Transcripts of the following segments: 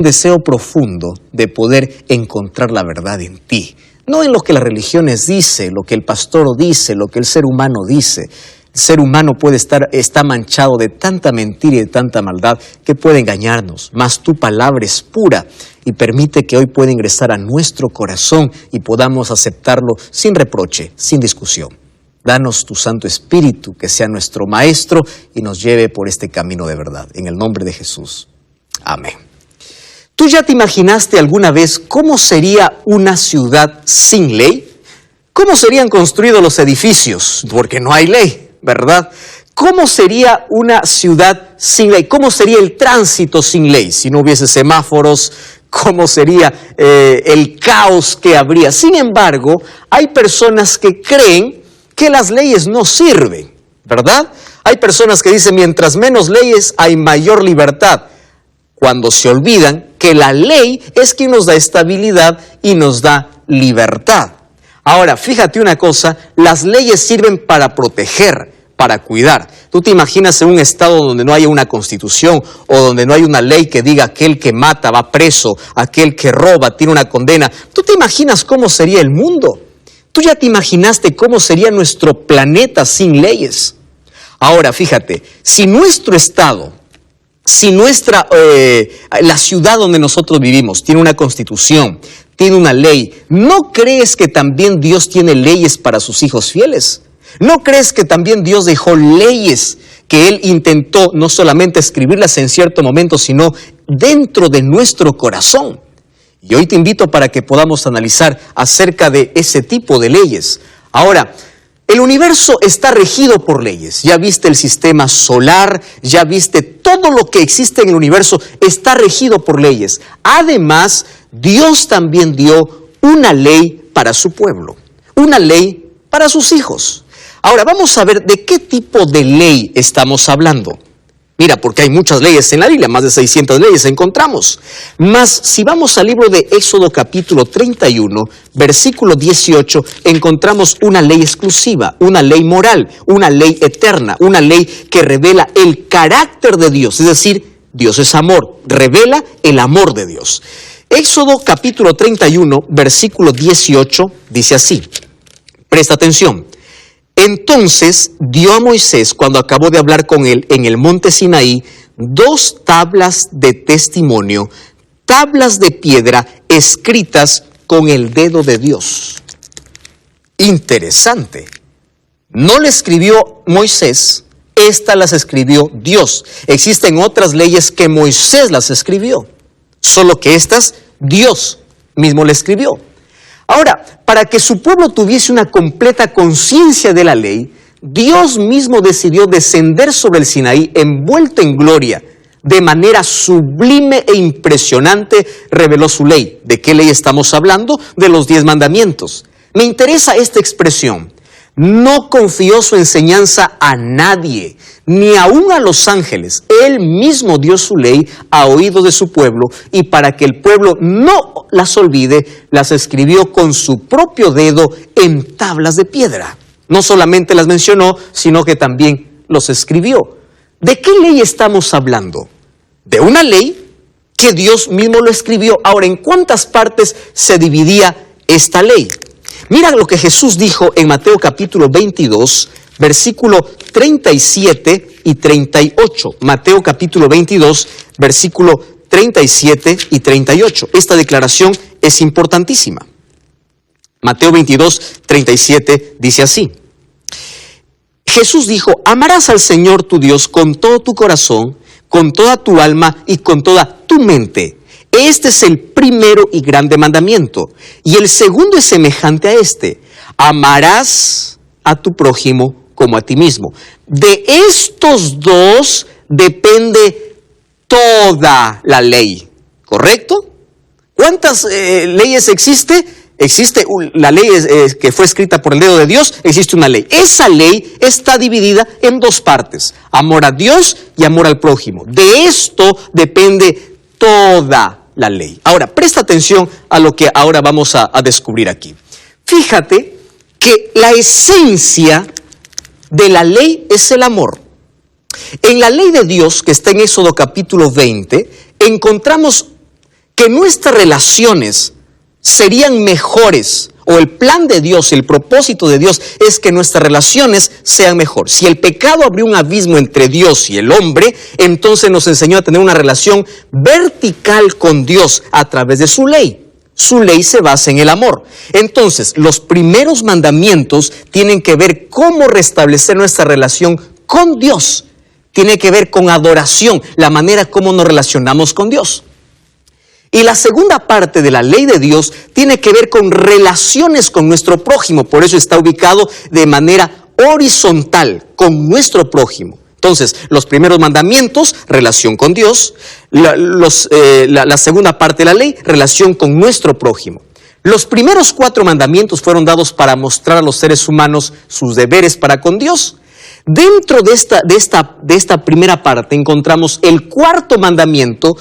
deseo profundo de poder encontrar la verdad en ti. No en lo que las religiones dicen, lo que el pastor dice, lo que el ser humano dice. El ser humano está manchado de tanta mentira y de tanta maldad que puede engañarnos. Mas tu palabra es pura y permite que hoy pueda ingresar a nuestro corazón y podamos aceptarlo sin reproche, sin discusión. Danos tu Santo Espíritu, que sea nuestro Maestro y nos lleve por este camino de verdad. En el nombre de Jesús. Amén. ¿Tú ya te imaginaste alguna vez cómo sería una ciudad sin ley? ¿Cómo serían construidos los edificios? Porque no hay ley, ¿verdad? ¿Cómo sería una ciudad sin ley? ¿Cómo sería el tránsito sin ley? Si no hubiese semáforos, ¿cómo sería el caos que habría? Sin embargo, hay personas que creen que las leyes no sirven, ¿verdad? Hay personas que dicen, mientras menos leyes hay mayor libertad, cuando se olvidan que la ley es quien nos da estabilidad y nos da libertad. Ahora, fíjate una cosa, las leyes sirven para proteger, para cuidar. ¿Tú te imaginas en un estado donde no haya una constitución o donde no hay una ley que diga aquel que mata va preso, aquel que roba tiene una condena? ¿Tú te imaginas cómo sería el mundo? ¿Tú ya te imaginaste cómo sería nuestro planeta sin leyes? Ahora, fíjate, si nuestro estado, si la ciudad donde nosotros vivimos tiene una constitución, tiene una ley, ¿no crees que también Dios tiene leyes para sus hijos fieles? ¿No crees que también Dios dejó leyes que Él intentó no solamente escribirlas en cierto momento, sino dentro de nuestro corazón? Y hoy te invito para que podamos analizar acerca de ese tipo de leyes. Ahora, el universo está regido por leyes. Ya viste el sistema solar, ya viste todo lo que existe en el universo está regido por leyes. Además, Dios también dio una ley para su pueblo, una ley para sus hijos. Ahora, vamos a ver de qué tipo de ley estamos hablando. Mira, porque hay muchas leyes en la Biblia, más de 600 leyes encontramos. Mas, si vamos al libro de Éxodo capítulo 31, versículo 18, encontramos una ley exclusiva, una ley moral, una ley eterna, una ley que revela el carácter de Dios, es decir, Dios es amor, revela el amor de Dios. Éxodo capítulo 31, versículo 18, dice así, presta atención. Entonces dio a Moisés, cuando acabó de hablar con él en el monte Sinaí, 2 tablas de testimonio, tablas de piedra escritas con el dedo de Dios. Interesante. No le escribió Moisés, estas las escribió Dios. Existen otras leyes que Moisés las escribió, solo que estas Dios mismo le escribió. Ahora, para que su pueblo tuviese una completa conciencia de la ley, Dios mismo decidió descender sobre el Sinaí envuelto en gloria. De manera sublime e impresionante reveló su ley. ¿De qué ley estamos hablando? De los 10 mandamientos. Me interesa esta expresión. No confió su enseñanza a nadie, ni aun a los ángeles. Él mismo dio su ley a oídos de su pueblo, y para que el pueblo no las olvide, las escribió con su propio dedo en tablas de piedra. No solamente las mencionó, sino que también los escribió. ¿De qué ley estamos hablando? De una ley que Dios mismo lo escribió. Ahora, ¿en cuántas partes se dividía esta ley? Mira lo que Jesús dijo en Mateo capítulo 22, versículo 37 y 38. Mateo capítulo 22, versículo 37 y 38. Esta declaración es importantísima. Mateo 22, 37 dice así. Jesús dijo, amarás al Señor tu Dios con todo tu corazón, con toda tu alma y con toda tu mente. Este es el primero y grande mandamiento. Y el segundo es semejante a este. Amarás a tu prójimo como a ti mismo. De estos 2 depende toda la ley. ¿Correcto? ¿Cuántas leyes existe? Existe la ley que fue escrita por el dedo de Dios, existe una ley. Esa ley está dividida en 2 partes. Amor a Dios y amor al prójimo. De esto depende toda la ley. Ahora, presta atención a lo que ahora vamos a descubrir aquí. Fíjate que la esencia de la ley es el amor. En la ley de Dios, que está en Éxodo capítulo 20, encontramos que nuestras relaciones serían mejores, o el plan de Dios, el propósito de Dios es que nuestras relaciones sean mejor. Si el pecado abrió un abismo entre Dios y el hombre, entonces nos enseñó a tener una relación vertical con Dios a través de su ley. Su ley se basa en el amor. Entonces, los primeros mandamientos tienen que ver cómo restablecer nuestra relación con Dios. Tiene que ver con adoración, la manera como nos relacionamos con Dios. Y la segunda parte de la ley de Dios tiene que ver con relaciones con nuestro prójimo. Por eso está ubicado de manera horizontal con nuestro prójimo. Entonces, los primeros mandamientos, relación con Dios. La segunda parte de la ley, relación con nuestro prójimo. Los primeros 4 mandamientos fueron dados para mostrar a los seres humanos sus deberes para con Dios. Dentro de esta primera parte encontramos el 4º mandamiento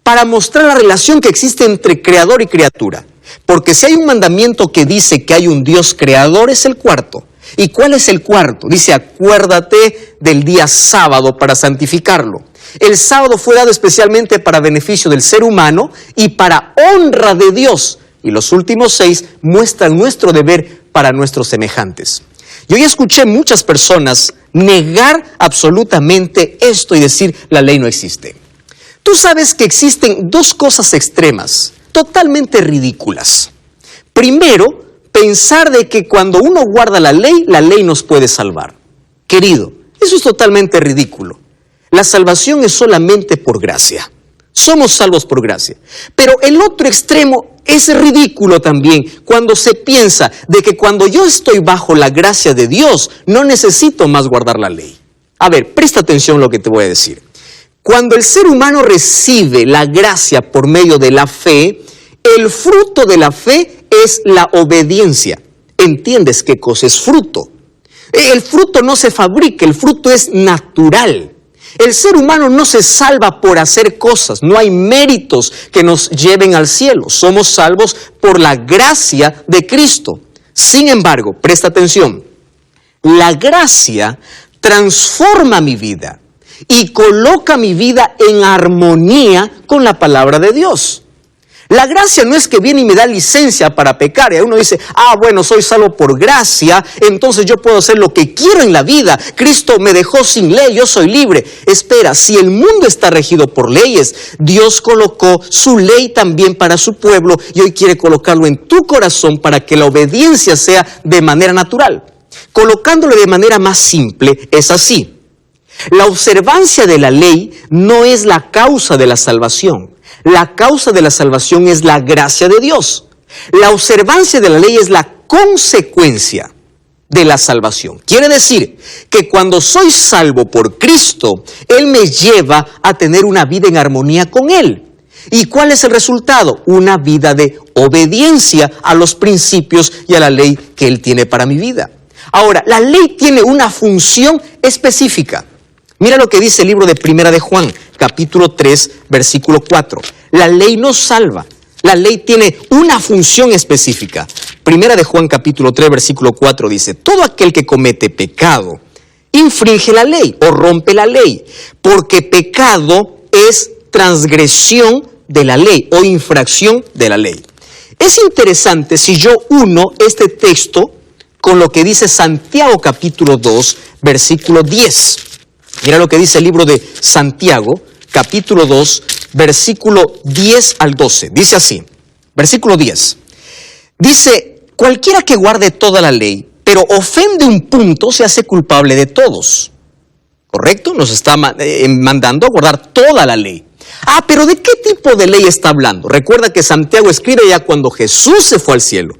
para mostrar la relación que existe entre creador y criatura. Porque si hay un mandamiento que dice que hay un Dios creador, es el 4º. ¿Y cuál es el 4º? Dice, acuérdate del día sábado para santificarlo. El sábado fue dado especialmente para beneficio del ser humano y para honra de Dios. Y los últimos 6 muestran nuestro deber para nuestros semejantes. Yo ya escuché muchas personas negar absolutamente esto y decir, la ley no existe. Tú sabes que existen 2 cosas extremas, totalmente ridículas. Primero, pensar de que cuando uno guarda la ley nos puede salvar. Querido, eso es totalmente ridículo. La salvación es solamente por gracia. Somos salvos por gracia. Pero el otro extremo es ridículo también, cuando se piensa de que cuando yo estoy bajo la gracia de Dios, no necesito más guardar la ley. A ver, presta atención a lo que te voy a decir. Cuando el ser humano recibe la gracia por medio de la fe, el fruto de la fe es la obediencia. ¿Entiendes qué cosa es fruto? El fruto no se fabrica, el fruto es natural. El ser humano no se salva por hacer cosas, no hay méritos que nos lleven al cielo. Somos salvos por la gracia de Cristo. Sin embargo, presta atención, la gracia transforma mi vida y coloca mi vida en armonía con la palabra de Dios. La gracia no es que viene y me da licencia para pecar. Y uno dice, bueno, soy salvo por gracia, entonces yo puedo hacer lo que quiero en la vida. Cristo me dejó sin ley, yo soy libre. Espera, si el mundo está regido por leyes, Dios colocó su ley también para su pueblo y hoy quiere colocarlo en tu corazón para que la obediencia sea de manera natural. Colocándolo de manera más simple, es así. La observancia de la ley no es la causa de la salvación. La causa de la salvación es la gracia de Dios. La observancia de la ley es la consecuencia de la salvación. Quiere decir que cuando soy salvo por Cristo, Él me lleva a tener una vida en armonía con Él. ¿Y cuál es el resultado? Una vida de obediencia a los principios y a la ley que Él tiene para mi vida. Ahora, la ley tiene una función específica. Mira lo que dice el libro de Primera de Juan, capítulo 3, versículo 4. La ley nos salva. La ley tiene una función específica. Primera de Juan, capítulo 3, versículo 4 dice, todo aquel que comete pecado infringe la ley o rompe la ley, porque pecado es transgresión de la ley o infracción de la ley. Es interesante si yo uno este texto con lo que dice Santiago, capítulo 2, versículo 10. Mira lo que dice el libro de Santiago, capítulo 2, versículo 10 al 12. Dice así, versículo 10. Dice, cualquiera que guarde toda la ley, pero ofende un punto, se hace culpable de todos. ¿Correcto? Nos está mandando a guardar toda la ley. Pero ¿de qué tipo de ley está hablando? Recuerda que Santiago escribe ya cuando Jesús se fue al cielo.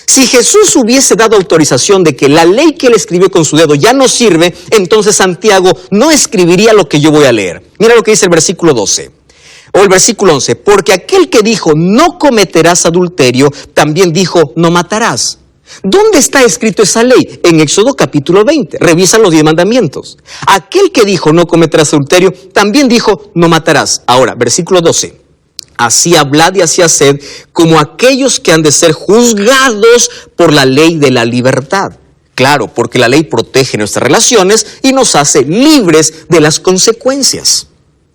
Si Jesús hubiese dado autorización de que la ley que él escribió con su dedo ya no sirve, entonces Santiago no escribiría lo que yo voy a leer. Mira lo que dice el versículo 12, o el versículo 11. Porque aquel que dijo, no cometerás adulterio, también dijo, no matarás. ¿Dónde está escrito esa ley? En Éxodo capítulo 20. Revisa los 10 mandamientos. Aquel que dijo, no cometerás adulterio, también dijo, no matarás. Ahora, versículo 12. Así hablad y así haced como aquellos que han de ser juzgados por la ley de la libertad. Claro, porque la ley protege nuestras relaciones y nos hace libres de las consecuencias.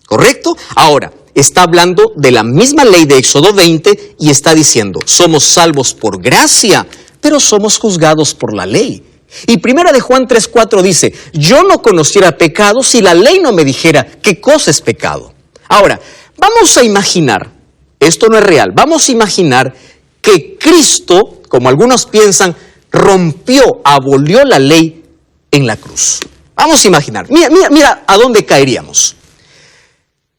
¿Correcto? Ahora, está hablando de la misma ley de Éxodo 20 y está diciendo, somos salvos por gracia, pero somos juzgados por la ley. Y primera de Juan 3:4 dice, yo no conociera pecado si la ley no me dijera qué cosa es pecado. Ahora, vamos a imaginar, esto no es real, vamos a imaginar que Cristo, como algunos piensan, abolió la ley en la cruz. Vamos a imaginar, mira a dónde caeríamos.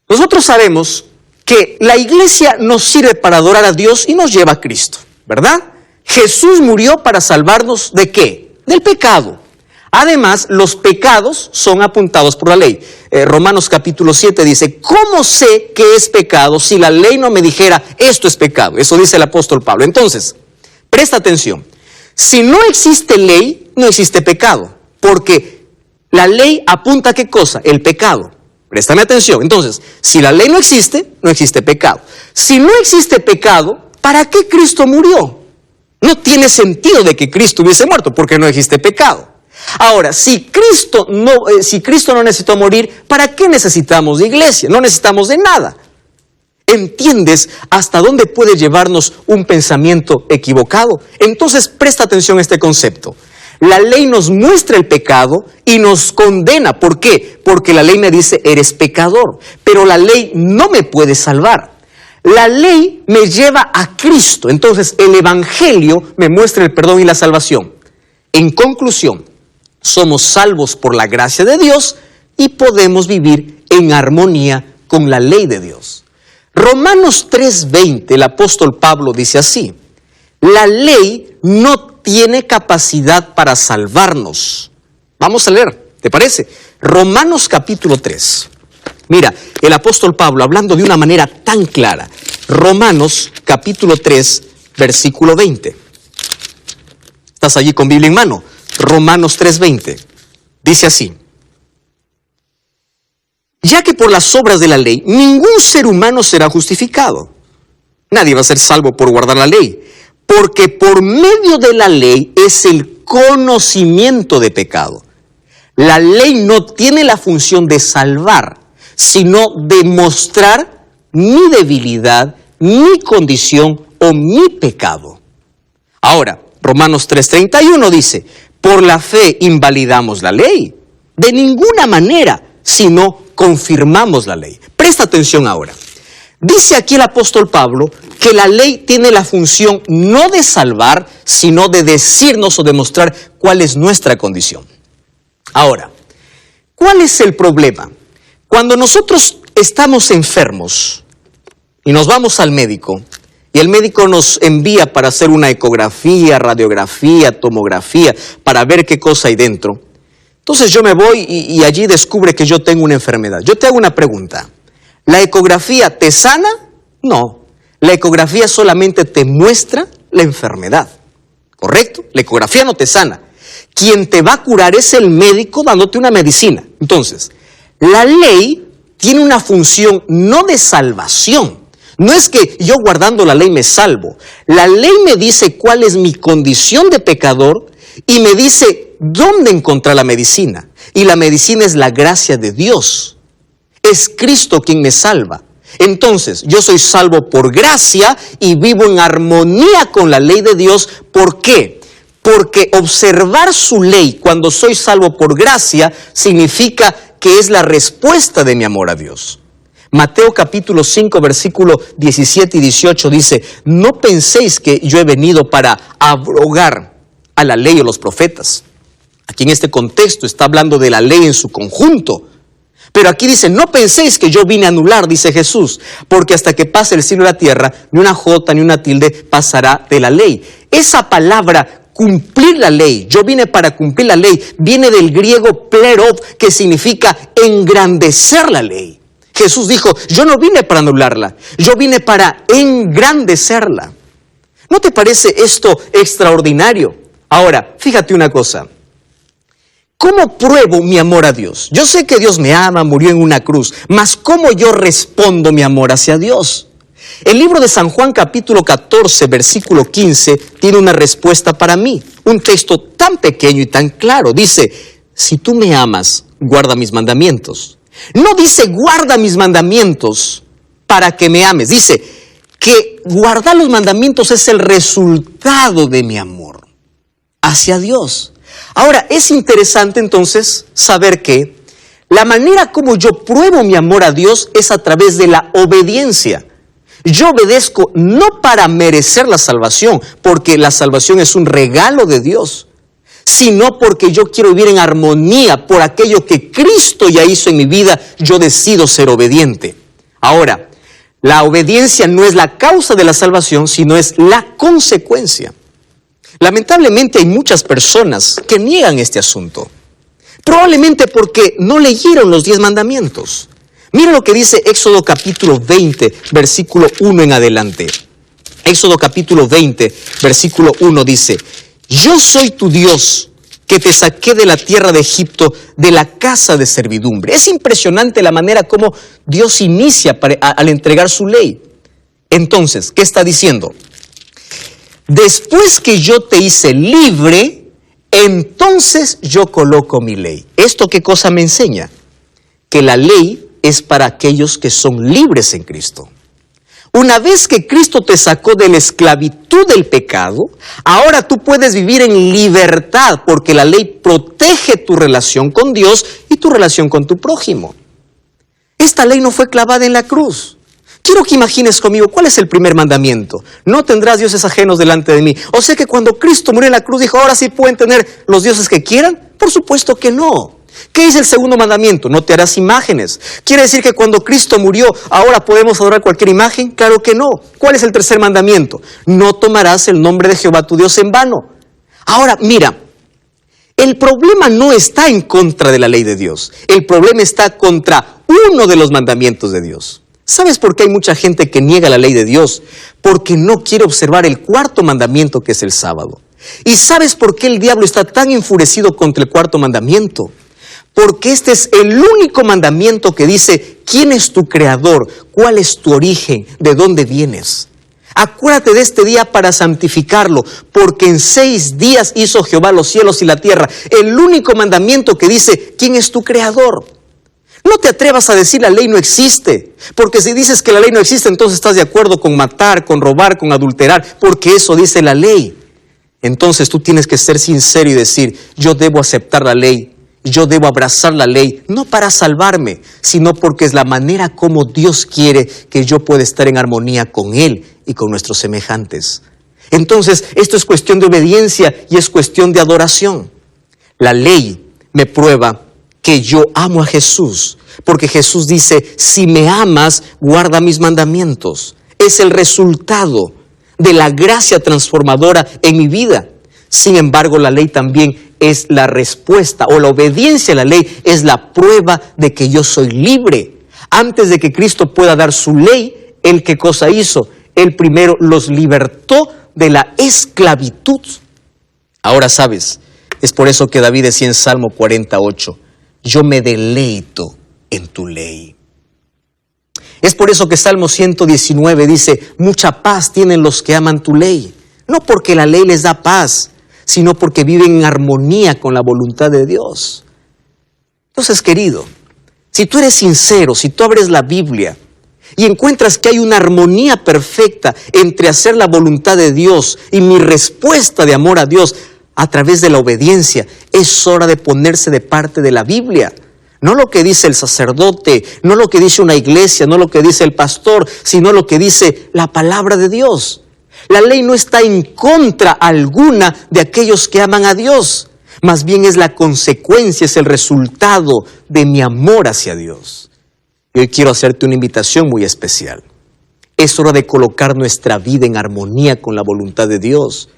Nosotros sabemos que la iglesia nos sirve para adorar a Dios y nos lleva a Cristo, ¿verdad? Jesús murió para salvarnos ¿de qué? Del pecado. Además, los pecados son apuntados por la ley. Romanos capítulo 7 dice, ¿cómo sé que es pecado si la ley no me dijera esto es pecado? Eso dice el apóstol Pablo. Entonces, presta atención. Si no existe ley, no existe pecado. Porque la ley apunta a ¿qué cosa? El pecado. Préstame atención. Entonces, si la ley no existe pecado. Si no existe pecado, ¿para qué Cristo murió? No tiene sentido de que Cristo hubiese muerto porque no existe pecado. Ahora, si Cristo no necesitó morir, ¿para qué necesitamos de iglesia? No necesitamos de nada. ¿Entiendes hasta dónde puede llevarnos un pensamiento equivocado? Entonces, presta atención a este concepto. La ley nos muestra el pecado y nos condena. ¿Por qué? Porque la ley me dice, eres pecador. Pero la ley no me puede salvar. La ley me lleva a Cristo. Entonces, el Evangelio me muestra el perdón y la salvación. En conclusión, somos salvos por la gracia de Dios y podemos vivir en armonía con la ley de Dios. Romanos 3:20, el apóstol Pablo dice así, la ley no tiene capacidad para salvarnos. Vamos a leer, ¿te parece? Romanos capítulo 3. Mira, el apóstol Pablo hablando de una manera tan clara. Romanos capítulo 3, versículo 20. ¿Estás allí con Biblia en mano? Romanos 3:20. Dice así. Ya que por las obras de la ley, ningún ser humano será justificado. Nadie va a ser salvo por guardar la ley. Porque por medio de la ley es el conocimiento de pecado. La ley no tiene la función de salvar, sino de mostrar mi debilidad, mi condición o mi pecado. Ahora, Romanos 3:31 dice, por la fe invalidamos la ley. De ninguna manera, sino confirmamos la ley. Presta atención ahora. Dice aquí el apóstol Pablo que la ley tiene la función no de salvar, sino de decirnos o demostrar cuál es nuestra condición. Ahora, ¿cuál es el problema? Cuando nosotros estamos enfermos y nos vamos al médico, y el médico nos envía para hacer una ecografía, radiografía, tomografía, para ver qué cosa hay dentro. Entonces yo me voy y allí descubre que yo tengo una enfermedad. Yo te hago una pregunta. ¿La ecografía te sana? No. La ecografía solamente te muestra la enfermedad. ¿Correcto? La ecografía no te sana. Quien te va a curar es el médico dándote una medicina. Entonces, la ley tiene una función no de salvación. No es que yo guardando la ley me salvo. La ley me dice cuál es mi condición de pecador y me dice dónde encontrar la medicina. Y la medicina es la gracia de Dios. Es Cristo quien me salva. Entonces, yo soy salvo por gracia y vivo en armonía con la ley de Dios. ¿Por qué? Porque observar su ley cuando soy salvo por gracia significa que es la respuesta de mi amor a Dios. Mateo capítulo 5, versículo 17 y 18 dice, no penséis que yo he venido para abrogar a la ley o los profetas. Aquí en este contexto está hablando de la ley en su conjunto. Pero aquí dice, no penséis que yo vine a anular, dice Jesús, porque hasta que pase el cielo y la tierra, ni una jota ni una tilde pasará de la ley. Esa palabra, cumplir la ley, yo vine para cumplir la ley, viene del griego plerov, que significa engrandecer la ley. Jesús dijo, yo no vine para anularla, yo vine para engrandecerla. ¿No te parece esto extraordinario? Ahora, fíjate una cosa. ¿Cómo pruebo mi amor a Dios? Yo sé que Dios me ama, murió en una cruz, mas ¿cómo yo respondo mi amor hacia Dios? El libro de San Juan capítulo 14, versículo 15, tiene una respuesta para mí. Un texto tan pequeño y tan claro. Dice, si tú me amas, guarda mis mandamientos. No dice guarda mis mandamientos para que me ames. Dice que guardar los mandamientos es el resultado de mi amor hacia Dios. Ahora, es interesante entonces saber que la manera como yo pruebo mi amor a Dios es a través de la obediencia. Yo obedezco no para merecer la salvación, porque la salvación es un regalo de Dios, sino porque yo quiero vivir en armonía por aquello que Cristo ya hizo en mi vida. Yo decido ser obediente. Ahora, la obediencia no es la causa de la salvación, sino es la consecuencia. Lamentablemente hay muchas personas que niegan este asunto, probablemente porque no leyeron los 10 mandamientos. Mira lo que dice Éxodo capítulo 20, versículo 1 en adelante. Éxodo capítulo 20, versículo 1 dice: yo soy tu Dios, que te saqué de la tierra de Egipto, de la casa de servidumbre. Es impresionante la manera como Dios inicia al entregar su ley. Entonces, ¿qué está diciendo? Después que yo te hice libre, entonces yo coloco mi ley. ¿Esto qué cosa me enseña? Que la ley es para aquellos que son libres en Cristo. Una vez que Cristo te sacó de la esclavitud del pecado, ahora tú puedes vivir en libertad, porque la ley protege tu relación con Dios y tu relación con tu prójimo. Esta ley no fue clavada en la cruz. Quiero que imagines conmigo, ¿cuál es el primer mandamiento? No tendrás dioses ajenos delante de mí. O sea que cuando Cristo murió en la cruz dijo, ahora sí pueden tener los dioses que quieran. Por supuesto que no. ¿Qué dice el segundo mandamiento? No te harás imágenes. ¿Quiere decir que cuando Cristo murió, ahora podemos adorar cualquier imagen? Claro que no. ¿Cuál es el tercer mandamiento? No tomarás el nombre de Jehová tu Dios en vano. Ahora, mira, el problema no está en contra de la ley de Dios. El problema está contra uno de los mandamientos de Dios. ¿Sabes por qué hay mucha gente que niega la ley de Dios? Porque no quiere observar el cuarto mandamiento, que es el sábado. ¿Y sabes por qué el diablo está tan enfurecido contra el cuarto mandamiento? Porque este es el único mandamiento que dice, ¿quién es tu creador? ¿Cuál es tu origen? ¿De dónde vienes? Acuérdate de este día para santificarlo, porque en 6 días hizo Jehová los cielos y la tierra. El único mandamiento que dice, ¿quién es tu creador? No te atrevas a decir la ley no existe, porque si dices que la ley no existe, entonces estás de acuerdo con matar, con robar, con adulterar, porque eso dice la ley. Entonces tú tienes que ser sincero y decir, yo debo aceptar la ley. Yo debo abrazar la ley, no para salvarme, sino porque es la manera como Dios quiere que yo pueda estar en armonía con Él y con nuestros semejantes. Entonces, esto es cuestión de obediencia y es cuestión de adoración. La ley me prueba que yo amo a Jesús, porque Jesús dice, si me amas, guarda mis mandamientos. Es el resultado de la gracia transformadora en mi vida. Sin embargo, la ley también es la respuesta, o la obediencia a la ley es la prueba de que yo soy libre. Antes de que Cristo pueda dar su ley, ¿Él qué cosa hizo? Él primero los libertó de la esclavitud. Ahora sabes, es por eso que David decía en Salmo 48, yo me deleito en tu ley. Es por eso que Salmo 119 dice, mucha paz tienen los que aman tu ley. No porque la ley les da paz, sino porque viven en armonía con la voluntad de Dios. Entonces, querido, si tú eres sincero, si tú abres la Biblia y encuentras que hay una armonía perfecta entre hacer la voluntad de Dios y mi respuesta de amor a Dios a través de la obediencia, es hora de ponerse de parte de la Biblia. No lo que dice el sacerdote, no lo que dice una iglesia, no lo que dice el pastor, sino lo que dice la palabra de Dios. La ley no está en contra alguna de aquellos que aman a Dios. Más bien es la consecuencia, es el resultado de mi amor hacia Dios. Y hoy quiero hacerte una invitación muy especial. Es hora de colocar nuestra vida en armonía con la voluntad de Dios.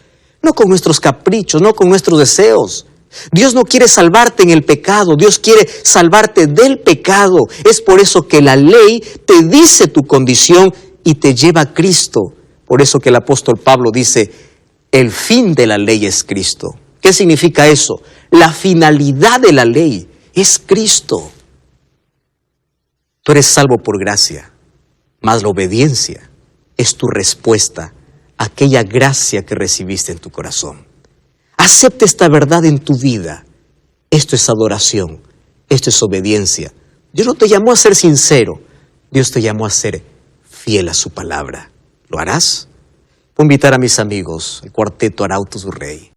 No con nuestros caprichos, no con nuestros deseos. Dios no quiere salvarte en el pecado, Dios quiere salvarte del pecado. Es por eso que la ley te dice tu condición y te lleva a Cristo. Por eso que el apóstol Pablo dice, el fin de la ley es Cristo. ¿Qué significa eso? La finalidad de la ley es Cristo. Tú eres salvo por gracia, mas la obediencia es tu respuesta a aquella gracia que recibiste en tu corazón. Acepta esta verdad en tu vida. Esto es adoración, esto es obediencia. Dios no te llamó a ser sincero, Dios te llamó a ser fiel a su palabra. ¿Lo harás? Voy a invitar a mis amigos, el cuarteto Arautos du Rey.